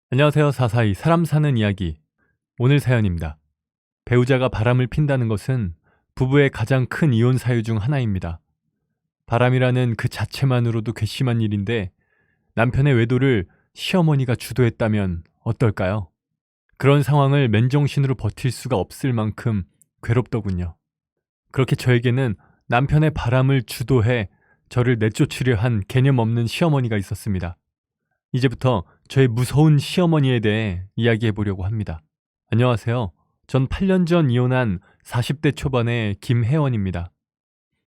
안녕하세요. 442 사람 사는 이야기. 오늘 사연입니다. 배우자가 바람을 핀다는 것은 부부의 가장 큰 이혼 사유 중 하나입니다. 바람이라는 그 자체만으로도 괘씸한 일인데 남편의 외도를 시어머니가 주도했다면 어떨까요? 그런 상황을 맨정신으로 버틸 수가 없을 만큼 괴롭더군요. 그렇게 저에게는 남편의 바람을 주도해 저를 내쫓으려 한 개념 없는 시어머니가 있었습니다. 이제부터 저의 무서운 시어머니에 대해 이야기해 보려고 합니다. 안녕하세요. 전 8년 전 이혼한 40대 초반의 김혜원입니다.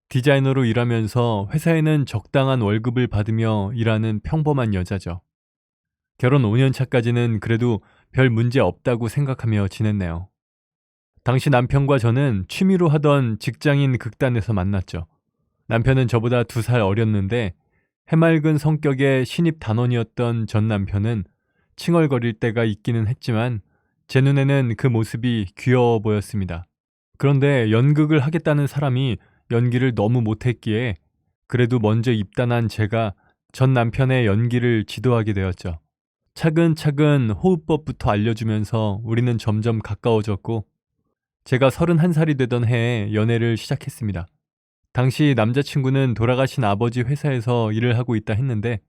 디자이너로 일하면서 회사에는 적당한 월급을 받으며 일하는 평범한 여자죠. 결혼 5년 차까지는 그래도 별 문제 없다고 생각하며 지냈네요. 당시 남편과 저는 취미로 하던 직장인 극단에서 만났죠. 남편은 저보다 2살 어렸는데 해맑은 성격의 신입 단원이었던 전 남편은 칭얼거릴 때가 있기는 했지만 제 눈에는 그 모습이 귀여워 보였습니다. 그런데 연극을 하겠다는 사람이 연기를 너무 못했기에 그래도 먼저 입단한 제가 전 남편의 연기를 지도하게 되었죠. 차근차근 호흡법부터 알려주면서 우리는 점점 가까워졌고 제가 31살이 되던 해에 연애를 시작했습니다. 당시 남자친구는 돌아가신 아버지 회사에서 일을 하고 있다 했는데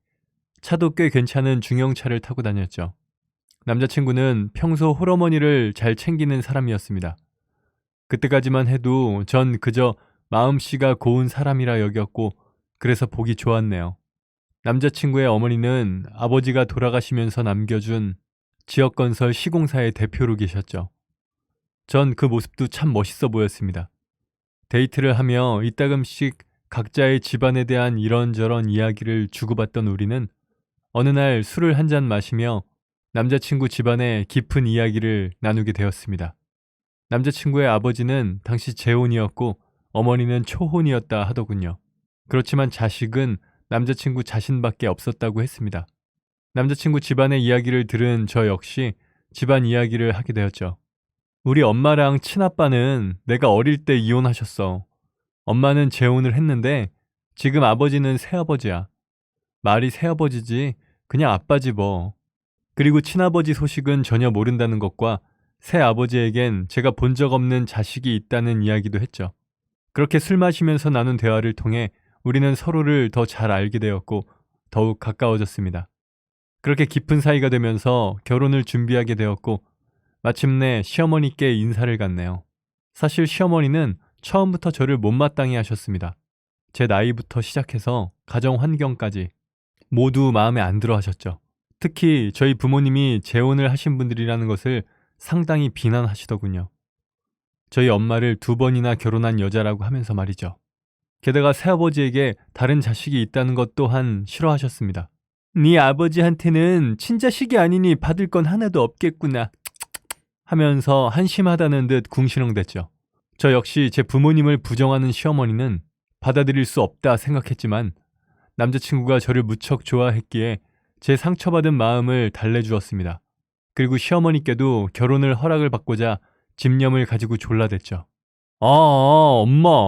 차도 꽤 괜찮은 중형차를 타고 다녔죠. 남자친구는 평소 홀어머니를 잘 챙기는 사람이었습니다. 그때까지만 해도 전 그저 마음씨가 고운 사람이라 여겼고 그래서 보기 좋았네요. 남자친구의 어머니는 아버지가 돌아가시면서 남겨준 지역건설 시공사의 대표로 계셨죠. 전 그 모습도 참 멋있어 보였습니다. 데이트를 하며 이따금씩 각자의 집안에 대한 이런저런 이야기를 주고받던 우리는 어느 날 술을 한 잔 마시며 남자친구 집안의 깊은 이야기를 나누게 되었습니다. 남자친구의 아버지는 당시 재혼이었고 어머니는 초혼이었다 하더군요. 그렇지만 자식은 남자친구 자신밖에 없었다고 했습니다. 남자친구 집안의 이야기를 들은 저 역시 집안 이야기를 하게 되었죠. 우리 엄마랑 친아빠는 내가 어릴 때 이혼하셨어. 엄마는 재혼을 했는데 지금 아버지는 새아버지야. 말이 새아버지지 그냥 아빠지 뭐. 그리고 친아버지 소식은 전혀 모른다는 것과 새아버지에겐 제가 본 적 없는 자식이 있다는 이야기도 했죠. 그렇게 술 마시면서 나눈 대화를 통해 우리는 서로를 더 잘 알게 되었고 더욱 가까워졌습니다. 그렇게 깊은 사이가 되면서 결혼을 준비하게 되었고 마침내 시어머니께 인사를 갔네요. 사실 시어머니는 처음부터 저를 못마땅해 하셨습니다. 제 나이부터 시작해서 가정 환경까지 모두 마음에 안 들어 하셨죠. 특히 저희 부모님이 재혼을 하신 분들이라는 것을 상당히 비난하시더군요. 저희 엄마를 2번이나 결혼한 여자라고 하면서 말이죠. 게다가 새아버지에게 다른 자식이 있다는 것 또한 싫어하셨습니다. 네 아버지한테는 친자식이 아니니 받을 건 하나도 없겠구나 하면서 한심하다는 듯 궁시렁댔죠. 저 역시 제 부모님을 부정하는 시어머니는 받아들일 수 없다 생각했지만 남자친구가 저를 무척 좋아했기에 제 상처받은 마음을 달래주었습니다. 그리고 시어머니께도 결혼을 허락을 받고자 집념을 가지고 졸라댔죠. 엄마.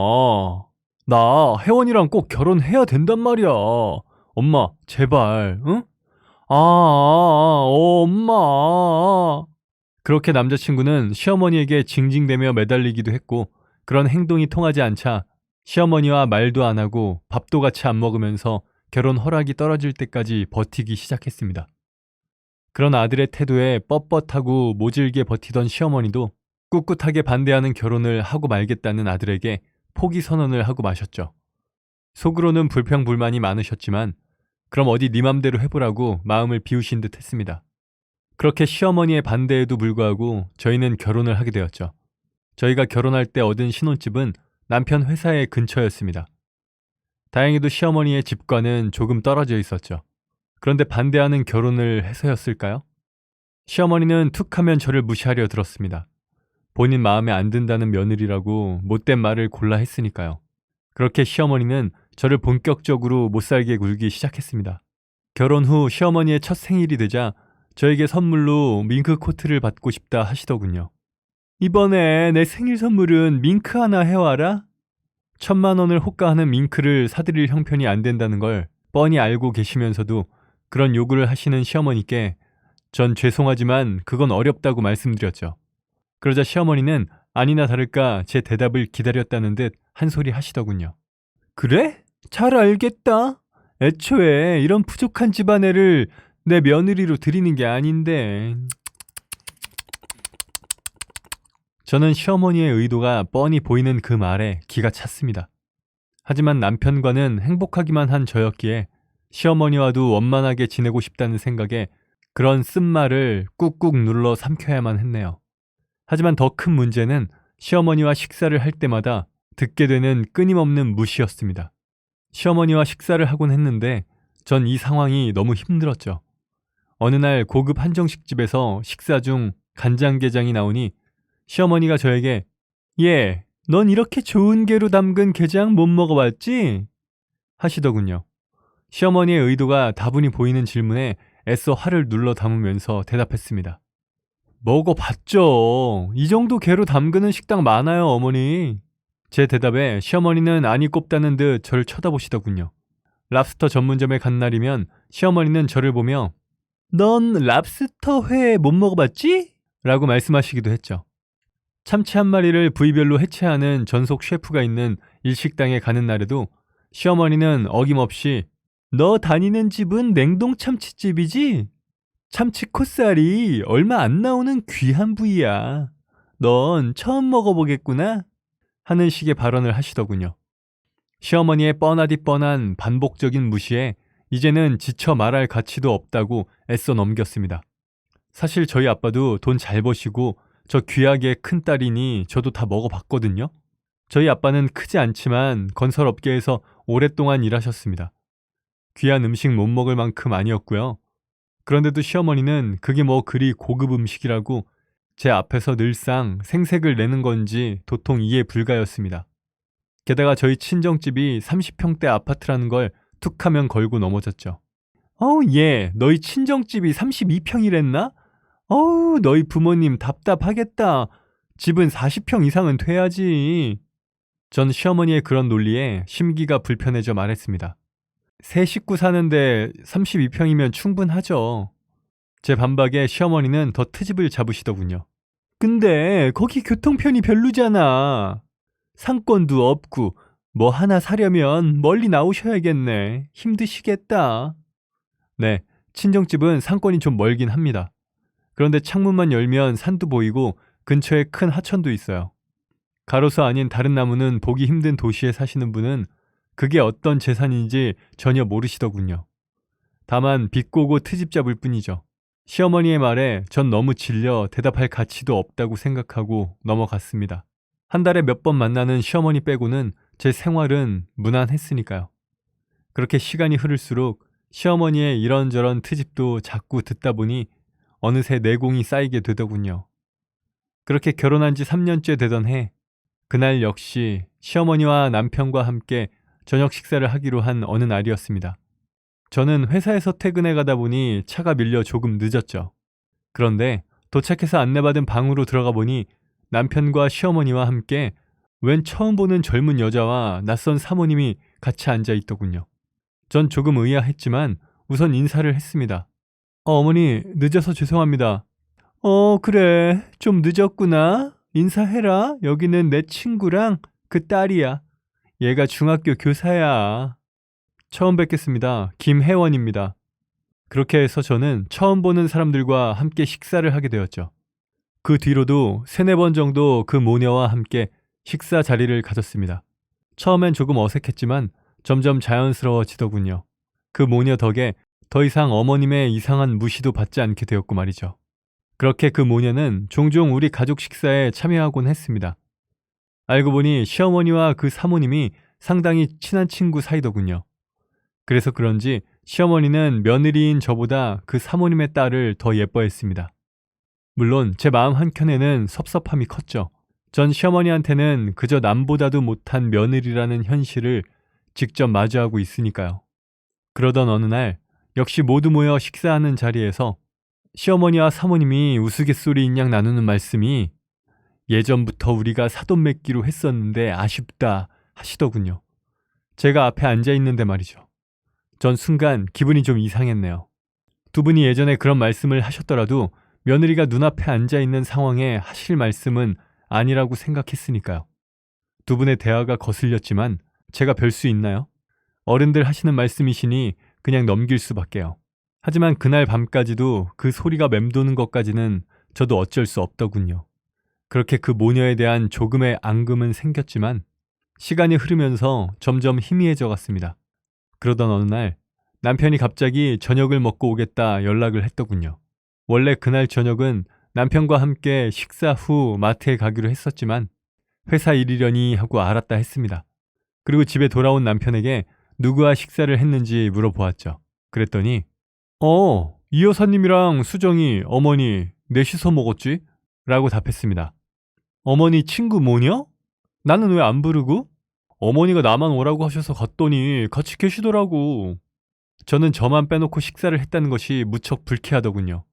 나 혜원이랑 꼭 결혼해야 된단 말이야. 엄마, 제발, 응? 엄마. 그렇게 남자친구는 시어머니에게 징징대며 매달리기도 했고 그런 행동이 통하지 않자 시어머니와 말도 안 하고 밥도 같이 안 먹으면서 결혼 허락이 떨어질 때까지 버티기 시작했습니다. 그런 아들의 태도에 뻣뻣하고 모질게 버티던 시어머니도 꿋꿋하게 반대하는 결혼을 하고 말겠다는 아들에게 포기 선언을 하고 마셨죠. 속으로는 불평불만이 많으셨지만 그럼 어디 네 맘대로 해보라고 마음을 비우신 듯 했습니다. 그렇게 시어머니의 반대에도 불구하고 저희는 결혼을 하게 되었죠. 저희가 결혼할 때 얻은 신혼집은 남편 회사의 근처였습니다. 다행히도 시어머니의 집과는 조금 떨어져 있었죠. 그런데 반대하는 결혼을 해서였을까요? 시어머니는 툭 하면 저를 무시하려 들었습니다. 본인 마음에 안 든다는 며느리라고 못된 말을 골라 했으니까요. 그렇게 시어머니는 저를 본격적으로 못살게 굴기 시작했습니다. 결혼 후 시어머니의 첫 생일이 되자 저에게 선물로 밍크 코트를 받고 싶다 하시더군요. 이번에 내 생일 선물은 밍크 하나 해와라? 1,000만 원을 호가하는 밍크를 사드릴 형편이 안 된다는 걸 뻔히 알고 계시면서도 그런 요구를 하시는 시어머니께 전 죄송하지만 그건 어렵다고 말씀드렸죠. 그러자 시어머니는 아니나 다를까 제 대답을 기다렸다는 듯 한 소리 하시더군요. 그래? 잘 알겠다. 애초에 이런 부족한 집안애를 내 며느리로 들이는 게 아닌데. 저는 시어머니의 의도가 뻔히 보이는 그 말에 기가 찼습니다. 하지만 남편과는 행복하기만 한 저였기에 시어머니와도 원만하게 지내고 싶다는 생각에 그런 쓴말을 꾹꾹 눌러 삼켜야만 했네요. 하지만 더 큰 문제는 시어머니와 식사를 할 때마다 듣게 되는 끊임없는 무시였습니다. 시어머니와 식사를 하곤 했는데 전 이 상황이 너무 힘들었죠. 어느 날 고급 한정식집에서 식사 중 간장게장이 나오니 시어머니가 저에게 예, 넌 이렇게 좋은 게로 담근 게장 못 먹어봤지? 하시더군요. 시어머니의 의도가 다분히 보이는 질문에 애써 화를 눌러 담으면서 대답했습니다. 먹어봤죠. 이 정도 게로 담그는 식당 많아요, 어머니. 제 대답에 시어머니는 안이 꼽다는 듯 저를 쳐다보시더군요. 랍스터 전문점에 간 날이면 시어머니는 저를 보며 넌 랍스터 회 못 먹어봤지? 라고 말씀하시기도 했죠. 참치 한 마리를 부위별로 해체하는 전속 셰프가 있는 일식당에 가는 날에도 시어머니는 어김없이 너 다니는 집은 냉동 참치집이지? 참치 콧살이 얼마 안 나오는 귀한 부위야. 넌 처음 먹어보겠구나? 하는 식의 발언을 하시더군요. 시어머니의 뻔하디 뻔한 반복적인 무시에 이제는 지쳐 말할 가치도 없다고 애써 넘겼습니다. 사실 저희 아빠도 돈 잘 버시고 저 귀하게 큰 딸이니 저도 다 먹어봤거든요. 저희 아빠는 크지 않지만 건설업계에서 오랫동안 일하셨습니다. 귀한 음식 못 먹을 만큼 아니었고요. 그런데도 시어머니는 그게 뭐 그리 고급 음식이라고 제 앞에서 늘상 생색을 내는 건지 도통 이해 불가였습니다. 게다가 저희 친정집이 30평대 아파트라는 걸 툭하면 걸고 넘어졌죠. 예, 너희 친정집이 32평이랬나? 너희 부모님 답답하겠다. 집은 40평 이상은 돼야지. 전 시어머니의 그런 논리에 심기가 불편해져 말했습니다. 세 식구 사는데 32평이면 충분하죠. 제 반박에 시어머니는 더 트집을 잡으시더군요. 근데 거기 교통편이 별로잖아. 상권도 없고 뭐 하나 사려면 멀리 나오셔야겠네. 힘드시겠다. 네, 친정집은 상권이 좀 멀긴 합니다. 그런데 창문만 열면 산도 보이고 근처에 큰 하천도 있어요. 가로수 아닌 다른 나무는 보기 힘든 도시에 사시는 분은 그게 어떤 재산인지 전혀 모르시더군요. 다만 비꼬고 트집 잡을 뿐이죠. 시어머니의 말에 전 너무 질려 대답할 가치도 없다고 생각하고 넘어갔습니다. 한 달에 몇 번 만나는 시어머니 빼고는 제 생활은 무난했으니까요. 그렇게 시간이 흐를수록 시어머니의 이런저런 트집도 자꾸 듣다 보니 어느새 내공이 쌓이게 되더군요. 그렇게 결혼한 지 3년째 되던 해, 그날 역시 시어머니와 남편과 함께 저녁 식사를 하기로 한 어느 날이었습니다. 저는 회사에서 퇴근해 가다 보니 차가 밀려 조금 늦었죠. 그런데 도착해서 안내받은 방으로 들어가 보니 남편과 시어머니와 함께 웬 처음 보는 젊은 여자와 낯선 사모님이 같이 앉아 있더군요. 전 조금 의아했지만 우선 인사를 했습니다. 어머니, 늦어서 죄송합니다. 그래. 좀 늦었구나. 인사해라. 여기는 내 친구랑 그 딸이야. 얘가 중학교 교사야. 처음 뵙겠습니다. 김혜원입니다. 그렇게 해서 저는 처음 보는 사람들과 함께 식사를 하게 되었죠. 그 뒤로도 3-4번 정도 그 모녀와 함께 식사 자리를 가졌습니다. 처음엔 조금 어색했지만 점점 자연스러워지더군요. 그 모녀 덕에 더 이상 어머님의 이상한 무시도 받지 않게 되었고 말이죠. 그렇게 그 모녀는 종종 우리 가족 식사에 참여하곤 했습니다. 알고 보니 시어머니와 그 사모님이 상당히 친한 친구 사이더군요. 그래서 그런지 시어머니는 며느리인 저보다 그 사모님의 딸을 더 예뻐했습니다. 물론 제 마음 한켠에는 섭섭함이 컸죠. 전 시어머니한테는 그저 남보다도 못한 며느리라는 현실을 직접 마주하고 있으니까요. 그러던 어느 날 역시 모두 모여 식사하는 자리에서 시어머니와 사모님이 우스갯소리인 양 나누는 말씀이 예전부터 우리가 사돈 맺기로 했었는데 아쉽다 하시더군요. 제가 앞에 앉아 있는데 말이죠. 전 순간 기분이 좀 이상했네요. 두 분이 예전에 그런 말씀을 하셨더라도 며느리가 눈앞에 앉아있는 상황에 하실 말씀은 아니라고 생각했으니까요. 두 분의 대화가 거슬렸지만 제가 별 수 있나요? 어른들 하시는 말씀이시니 그냥 넘길 수밖에요. 하지만 그날 밤까지도 그 소리가 맴도는 것까지는 저도 어쩔 수 없더군요. 그렇게 그 모녀에 대한 조금의 앙금은 생겼지만 시간이 흐르면서 점점 희미해져 갔습니다. 그러던 어느 날 남편이 갑자기 저녁을 먹고 오겠다 연락을 했더군요. 원래 그날 저녁은 남편과 함께 식사 후 마트에 가기로 했었지만 회사 일이려니 하고 알았다 했습니다. 그리고 집에 돌아온 남편에게 누구와 식사를 했는지 물어보았죠. 그랬더니 이 여사님이랑 수정이 어머니 넷이서 먹었지? 라고 답했습니다. 어머니 친구 뭐냐? 나는 왜 안 부르고? 어머니가 나만 오라고 하셔서 갔더니 같이 계시더라고. 저는 저만 빼놓고 식사를 했다는 것이 무척 불쾌하더군요.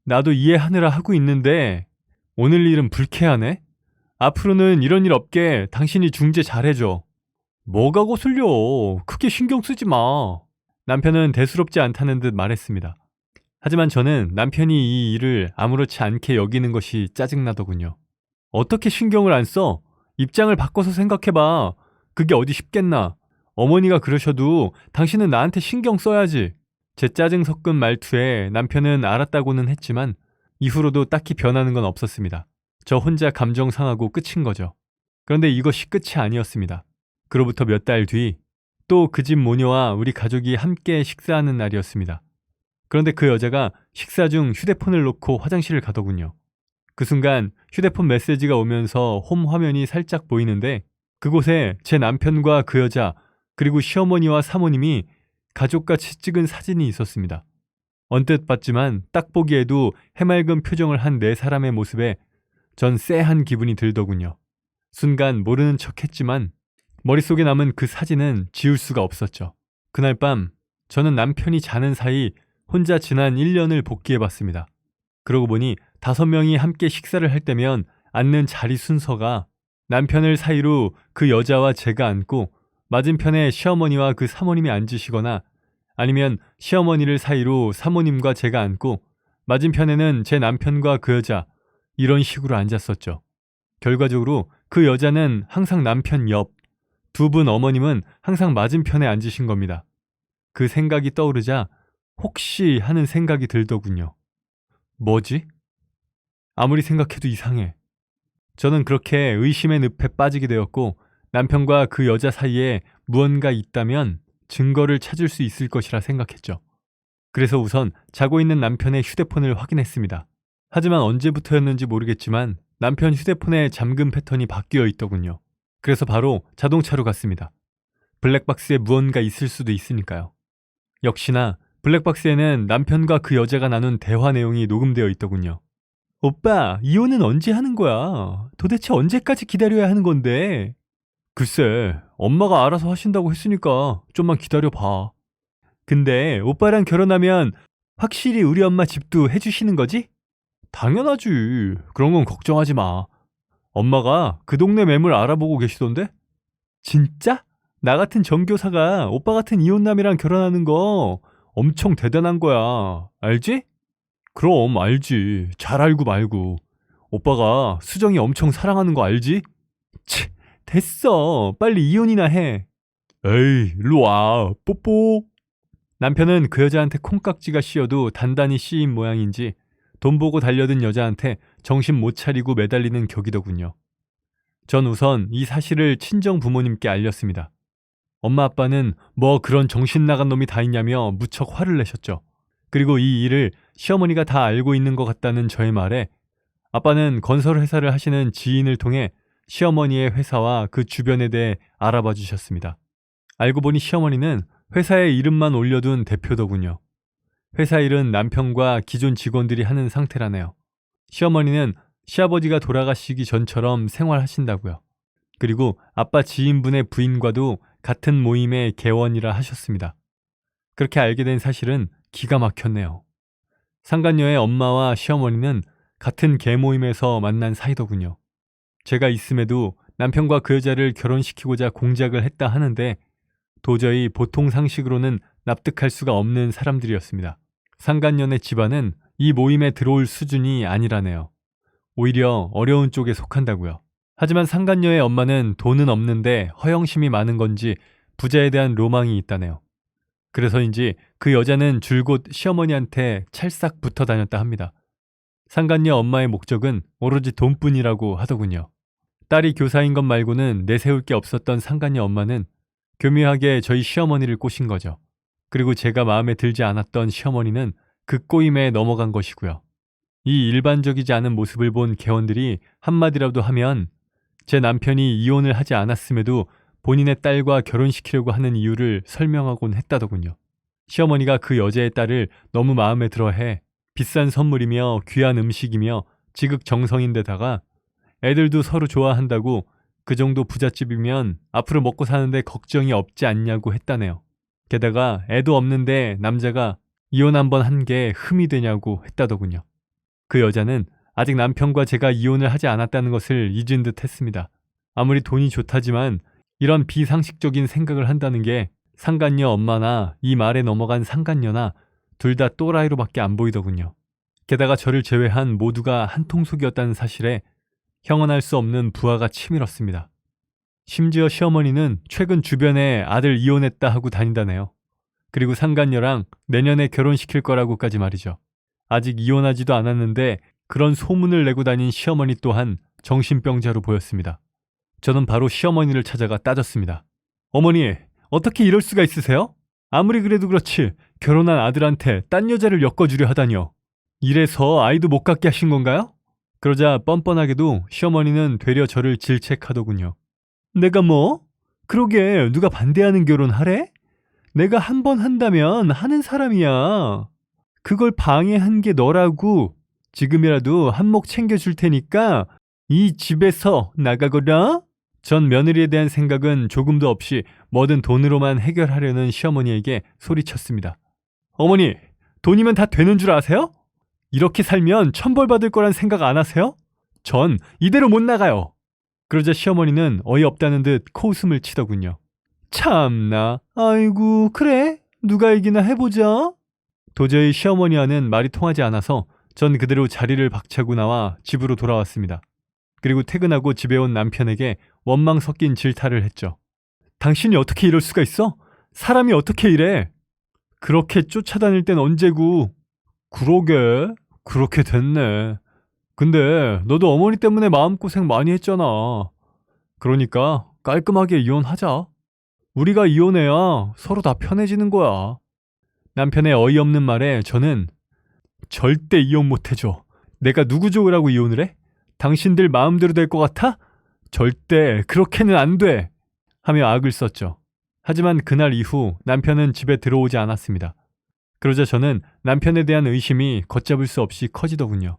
나도 이해하느라 하고 있는데 오늘 일은 불쾌하네? 앞으로는 이런 일 없게 당신이 중재 잘해줘. 뭐가 거슬려. 크게 신경 쓰지 마. 남편은 대수롭지 않다는 듯 말했습니다. 하지만 저는 남편이 이 일을 아무렇지 않게 여기는 것이 짜증나더군요. 어떻게 신경을 안 써? 입장을 바꿔서 생각해봐. 그게 어디 쉽겠나? 어머니가 그러셔도 당신은 나한테 신경 써야지. 제 짜증 섞은 말투에 남편은 알았다고는 했지만 이후로도 딱히 변하는 건 없었습니다. 저 혼자 감정 상하고 끝인 거죠. 그런데 이것이 끝이 아니었습니다. 그로부터 몇 달 뒤 또 그 집 모녀와 우리 가족이 함께 식사하는 날이었습니다. 그런데 그 여자가 식사 중 휴대폰을 놓고 화장실을 가더군요. 그 순간 휴대폰 메시지가 오면서 홈 화면이 살짝 보이는데 그곳에 제 남편과 그 여자 그리고 시어머니와 사모님이 가족같이 찍은 사진이 있었습니다. 언뜻 봤지만 딱 보기에도 해맑은 표정을 한 네 사람의 모습에 전 쎄한 기분이 들더군요. 순간 모르는 척했지만 머릿속에 남은 그 사진은 지울 수가 없었죠. 그날 밤 저는 남편이 자는 사이 혼자 지난 1년을 복기해봤습니다. 그러고 보니 5명이 함께 식사를 할 때면 앉는 자리 순서가 남편을 사이로 그 여자와 제가 앉고 맞은편에 시어머니와 그 사모님이 앉으시거나 아니면 시어머니를 사이로 사모님과 제가 앉고 맞은편에는 제 남편과 그 여자 이런 식으로 앉았었죠. 결과적으로 그 여자는 항상 남편 옆, 두 분 어머님은 항상 맞은편에 앉으신 겁니다. 그 생각이 떠오르자 혹시 하는 생각이 들더군요. 뭐지? 아무리 생각해도 이상해. 저는 그렇게 의심의 늪에 빠지게 되었고 남편과 그 여자 사이에 무언가 있다면 증거를 찾을 수 있을 것이라 생각했죠. 그래서 우선 자고 있는 남편의 휴대폰을 확인했습니다. 하지만 언제부터였는지 모르겠지만 남편 휴대폰의 잠금 패턴이 바뀌어 있더군요. 그래서 바로 자동차로 갔습니다. 블랙박스에 무언가 있을 수도 있으니까요. 역시나 블랙박스에는 남편과 그 여자가 나눈 대화 내용이 녹음되어 있더군요. 오빠, 이혼은 언제 하는 거야? 도대체 언제까지 기다려야 하는 건데? 글쎄, 엄마가 알아서 하신다고 했으니까 좀만 기다려봐. 근데 오빠랑 결혼하면 확실히 우리 엄마 집도 해주시는 거지? 당연하지. 그런 건 걱정하지 마. 엄마가 그 동네 매물 알아보고 계시던데? 진짜? 나 같은 정교사가 오빠 같은 이혼남이랑 결혼하는 거 엄청 대단한 거야. 알지? 그럼 알지. 잘 알고 말고. 오빠가 수정이 엄청 사랑하는 거 알지? 치, 됐어. 빨리 이혼이나 해. 에이, 일로 와. 뽀뽀. 남편은 그 여자한테 콩깍지가 씌어도 단단히 씌인 모양인지 돈 보고 달려든 여자한테 정신 못 차리고 매달리는 격이더군요. 전 우선 이 사실을 친정 부모님께 알렸습니다. 엄마 아빠는 뭐 그런 정신 나간 놈이 다 있냐며 무척 화를 내셨죠. 그리고 이 일을 시어머니가 다 알고 있는 것 같다는 저의 말에 아빠는 건설회사를 하시는 지인을 통해 시어머니의 회사와 그 주변에 대해 알아봐 주셨습니다. 알고 보니 시어머니는 회사의 이름만 올려둔 대표더군요. 회사 일은 남편과 기존 직원들이 하는 상태라네요. 시어머니는 시아버지가 돌아가시기 전처럼 생활하신다고요. 그리고 아빠 지인분의 부인과도 같은 모임의 개원이라 하셨습니다. 그렇게 알게 된 사실은 기가 막혔네요. 상간녀의 엄마와 시어머니는 같은 개모임에서 만난 사이더군요. 제가 있음에도 남편과 그 여자를 결혼시키고자 공작을 했다 하는데 도저히 보통 상식으로는 납득할 수가 없는 사람들이었습니다. 상간녀네 집안은 이 모임에 들어올 수준이 아니라네요. 오히려 어려운 쪽에 속한다고요. 하지만 상간녀의 엄마는 돈은 없는데 허영심이 많은 건지 부자에 대한 로망이 있다네요. 그래서인지 그 여자는 줄곧 시어머니한테 찰싹 붙어 다녔다 합니다. 상간녀 엄마의 목적은 오로지 돈뿐이라고 하더군요. 딸이 교사인 것 말고는 내세울 게 없었던 상간녀 엄마는 교묘하게 저희 시어머니를 꼬신 거죠. 그리고 제가 마음에 들지 않았던 시어머니는 그 꼬임에 넘어간 것이고요. 이 일반적이지 않은 모습을 본 개원들이 한마디라도 하면 제 남편이 이혼을 하지 않았음에도 본인의 딸과 결혼시키려고 하는 이유를 설명하곤 했다더군요. 시어머니가 그 여자의 딸을 너무 마음에 들어해 비싼 선물이며 귀한 음식이며 지극정성인데다가 애들도 서로 좋아한다고 그 정도 부잣집이면 앞으로 먹고 사는데 걱정이 없지 않냐고 했다네요. 게다가 애도 없는데 남자가 이혼 한번 한 게 흠이 되냐고 했다더군요. 그 여자는 아직 남편과 제가 이혼을 하지 않았다는 것을 잊은 듯 했습니다. 아무리 돈이 좋다지만 이런 비상식적인 생각을 한다는 게 상간녀 엄마나 이 말에 넘어간 상간녀나 둘 다 또라이로밖에 안 보이더군요. 게다가 저를 제외한 모두가 한통속이었다는 사실에 형언할 수 없는 부하가 치밀었습니다. 심지어 시어머니는 최근 주변에 아들 이혼했다 하고 다닌다네요. 그리고 상간녀랑 내년에 결혼시킬 거라고까지 말이죠. 아직 이혼하지도 않았는데 그런 소문을 내고 다닌 시어머니 또한 정신병자로 보였습니다. 저는 바로 시어머니를 찾아가 따졌습니다. 어머니, 어떻게 이럴 수가 있으세요? 아무리 그래도 그렇지 결혼한 아들한테 딴 여자를 엮어주려 하다니요. 이래서 아이도 못 갖게 하신 건가요? 그러자 뻔뻔하게도 시어머니는 되려 저를 질책하더군요. 내가 뭐? 그러게 누가 반대하는 결혼하래? 내가 한 번 한다면 하는 사람이야. 그걸 방해한 게 너라고. 지금이라도 한몫 챙겨줄 테니까 이 집에서 나가거라. 전 며느리에 대한 생각은 조금도 없이 뭐든 돈으로만 해결하려는 시어머니에게 소리쳤습니다. 어머니, 돈이면 다 되는 줄 아세요? 이렇게 살면 천벌받을 거란 생각 안 하세요? 전 이대로 못 나가요. 그러자 시어머니는 어이없다는 듯 코웃음을 치더군요. 참나, 아이고 그래? 누가 이기나 해보자. 도저히 시어머니와는 말이 통하지 않아서 전 그대로 자리를 박차고 나와 집으로 돌아왔습니다. 그리고 퇴근하고 집에 온 남편에게 원망 섞인 질타를 했죠. 당신이 어떻게 이럴 수가 있어? 사람이 어떻게 이래? 그렇게 쫓아다닐 땐 언제고. 그러게, 그렇게 됐네. 근데 너도 어머니 때문에 마음고생 많이 했잖아. 그러니까 깔끔하게 이혼하자. 우리가 이혼해야 서로 다 편해지는 거야. 남편의 어이없는 말에 저는 절대 이혼 못해줘. 내가 누구 좋으라고 이혼을 해? 당신들 마음대로 될 것 같아? 절대 그렇게는 안 돼. 하며 악을 썼죠. 하지만 그날 이후 남편은 집에 들어오지 않았습니다. 그러자 저는 남편에 대한 의심이 걷잡을 수 없이 커지더군요.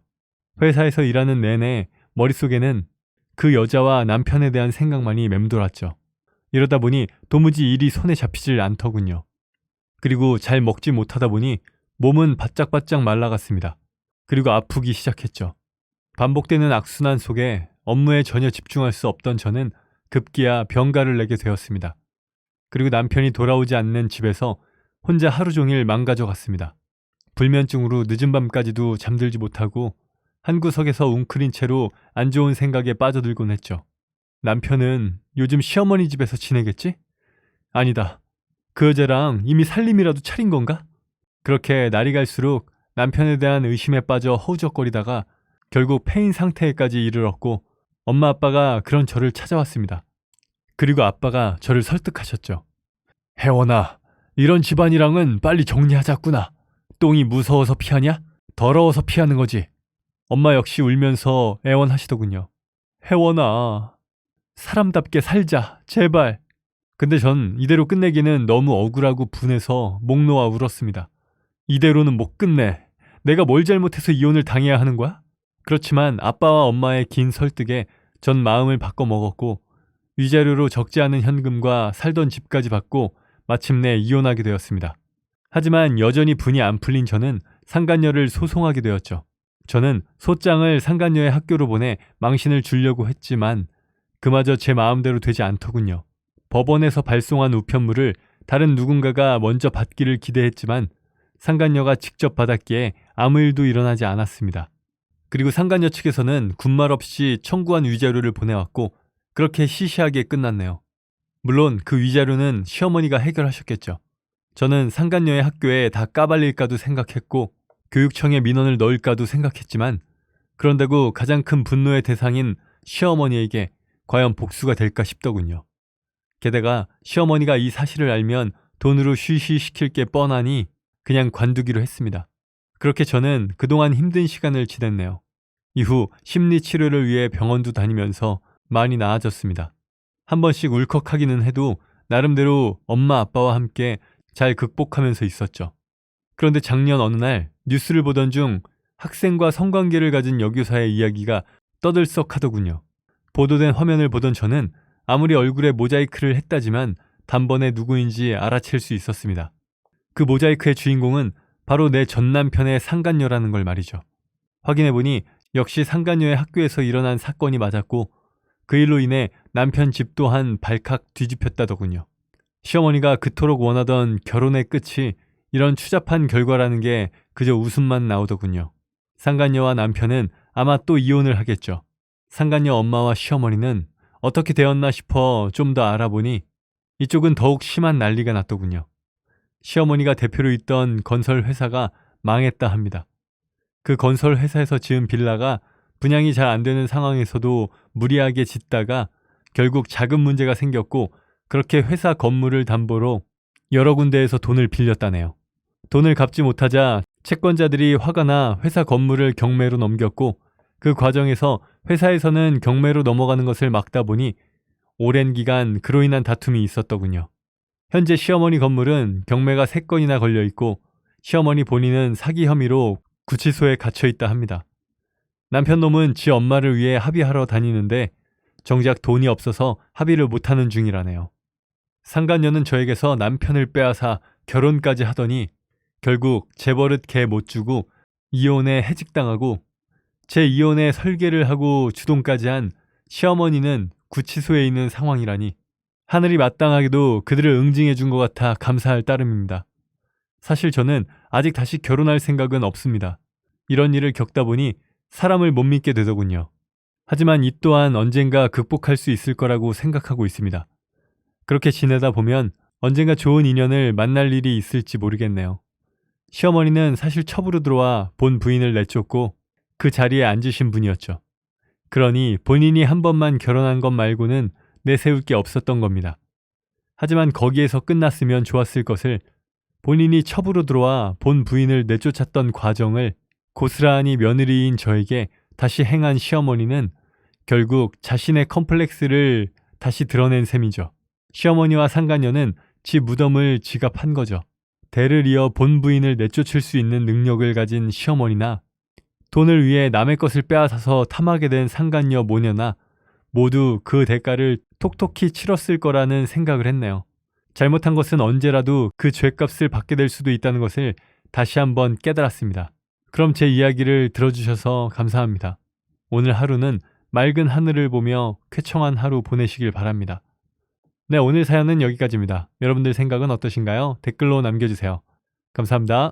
회사에서 일하는 내내 머릿속에는 그 여자와 남편에 대한 생각만이 맴돌았죠. 이러다 보니 도무지 일이 손에 잡히질 않더군요. 그리고 잘 먹지 못하다 보니 몸은 바짝바짝 말라갔습니다. 그리고 아프기 시작했죠. 반복되는 악순환 속에 업무에 전혀 집중할 수 없던 저는 급기야 병가를 내게 되었습니다. 그리고 남편이 돌아오지 않는 집에서 혼자 하루 종일 망가져 갔습니다. 불면증으로 늦은 밤까지도 잠들지 못하고 한 구석에서 웅크린 채로 안 좋은 생각에 빠져들곤 했죠. 남편은 요즘 시어머니 집에서 지내겠지? 아니다. 그 여자랑 이미 살림이라도 차린 건가? 그렇게 날이 갈수록 남편에 대한 의심에 빠져 허우적거리다가 결국 폐인 상태에까지 이르렀고 엄마 아빠가 그런 저를 찾아왔습니다. 그리고 아빠가 저를 설득하셨죠. 혜원아, 이런 집안이랑은 빨리 정리하자꾸나. 똥이 무서워서 피하냐? 더러워서 피하는 거지. 엄마 역시 울면서 애원하시더군요. 혜원아, 사람답게 살자, 제발. 근데 전 이대로 끝내기는 너무 억울하고 분해서 목 놓아 울었습니다. 이대로는 못 끝내. 내가 뭘 잘못해서 이혼을 당해야 하는 거야? 그렇지만 아빠와 엄마의 긴 설득에 전 마음을 바꿔 먹었고 위자료로 적지 않은 현금과 살던 집까지 받고 마침내 이혼하게 되었습니다. 하지만 여전히 분이 안 풀린 저는 상간녀를 소송하게 되었죠. 저는 소장을 상간녀의 학교로 보내 망신을 주려고 했지만 그마저 제 마음대로 되지 않더군요. 법원에서 발송한 우편물을 다른 누군가가 먼저 받기를 기대했지만 상간녀가 직접 받았기에 아무 일도 일어나지 않았습니다. 그리고 상간녀 측에서는 군말 없이 청구한 위자료를 보내왔고 그렇게 시시하게 끝났네요. 물론 그 위자료는 시어머니가 해결하셨겠죠. 저는 상간녀의 학교에 다 까발릴까도 생각했고 교육청에 민원을 넣을까도 생각했지만 그런다고 가장 큰 분노의 대상인 시어머니에게 과연 복수가 될까 싶더군요. 게다가 시어머니가 이 사실을 알면 돈으로 쉬쉬시킬 게 뻔하니 그냥 관두기로 했습니다. 그렇게 저는 그동안 힘든 시간을 지냈네요. 이후 심리치료를 위해 병원도 다니면서 많이 나아졌습니다. 한 번씩 울컥하기는 해도 나름대로 엄마 아빠와 함께 잘 극복하면서 있었죠. 그런데 작년 어느 날 뉴스를 보던 중 학생과 성관계를 가진 여교사의 이야기가 떠들썩하더군요. 보도된 화면을 보던 저는 아무리 얼굴에 모자이크를 했다지만 단번에 누구인지 알아챌 수 있었습니다. 그 모자이크의 주인공은 바로 내 전남편의 상간녀라는 걸 말이죠. 확인해보니 역시 상간녀의 학교에서 일어난 사건이 맞았고 그 일로 인해 남편 집 또한 발칵 뒤집혔다더군요. 시어머니가 그토록 원하던 결혼의 끝이 이런 추잡한 결과라는 게 그저 웃음만 나오더군요. 상간녀와 남편은 아마 또 이혼을 하겠죠. 상간녀 엄마와 시어머니는 어떻게 되었나 싶어 좀 더 알아보니 이쪽은 더욱 심한 난리가 났더군요. 시어머니가 대표로 있던 건설 회사가 망했다 합니다. 그 건설 회사에서 지은 빌라가 분양이 잘 안 되는 상황에서도 무리하게 짓다가 결국 자금 문제가 생겼고 그렇게 회사 건물을 담보로 여러 군데에서 돈을 빌렸다네요. 돈을 갚지 못하자 채권자들이 화가 나 회사 건물을 경매로 넘겼고 그 과정에서 회사에서는 경매로 넘어가는 것을 막다 보니 오랜 기간 그로 인한 다툼이 있었더군요. 현재 시어머니 건물은 경매가 3건이나 걸려 있고 시어머니 본인은 사기 혐의로 구치소에 갇혀 있다 합니다. 남편 놈은 지 엄마를 위해 합의하러 다니는데 정작 돈이 없어서 합의를 못하는 중이라네요. 상간녀는 저에게서 남편을 빼앗아 결혼까지 하더니 결국 제 버릇 개 못 주고 이혼에 해직당하고 제 이혼에 설계를 하고 주동까지 한 시어머니는 구치소에 있는 상황이라니 하늘이 마땅하게도 그들을 응징해 준 것 같아 감사할 따름입니다. 사실 저는 아직 다시 결혼할 생각은 없습니다. 이런 일을 겪다 보니 사람을 못 믿게 되더군요. 하지만 이 또한 언젠가 극복할 수 있을 거라고 생각하고 있습니다. 그렇게 지내다 보면 언젠가 좋은 인연을 만날 일이 있을지 모르겠네요. 시어머니는 사실 첩으로 들어와 본 부인을 내쫓고 그 자리에 앉으신 분이었죠. 그러니 본인이 한 번만 결혼한 것 말고는 내세울 게 없었던 겁니다. 하지만 거기에서 끝났으면 좋았을 것을 본인이 첩으로 들어와 본 부인을 내쫓았던 과정을 고스란히 며느리인 저에게 다시 행한 시어머니는 결국 자신의 컴플렉스를 다시 드러낸 셈이죠. 시어머니와 상간녀는 지 무덤을 지가 판 거죠. 대를 이어 본 부인을 내쫓을 수 있는 능력을 가진 시어머니나 돈을 위해 남의 것을 빼앗아서 탐하게 된 상간녀 모녀나 모두 그 대가를 톡톡히 치렀을 거라는 생각을 했네요. 잘못한 것은 언제라도 그 죄값을 받게 될 수도 있다는 것을 다시 한번 깨달았습니다. 그럼 제 이야기를 들어주셔서 감사합니다. 오늘 하루는 맑은 하늘을 보며 쾌청한 하루 보내시길 바랍니다. 네, 오늘 사연은 여기까지입니다. 여러분들 생각은 어떠신가요? 댓글로 남겨주세요. 감사합니다.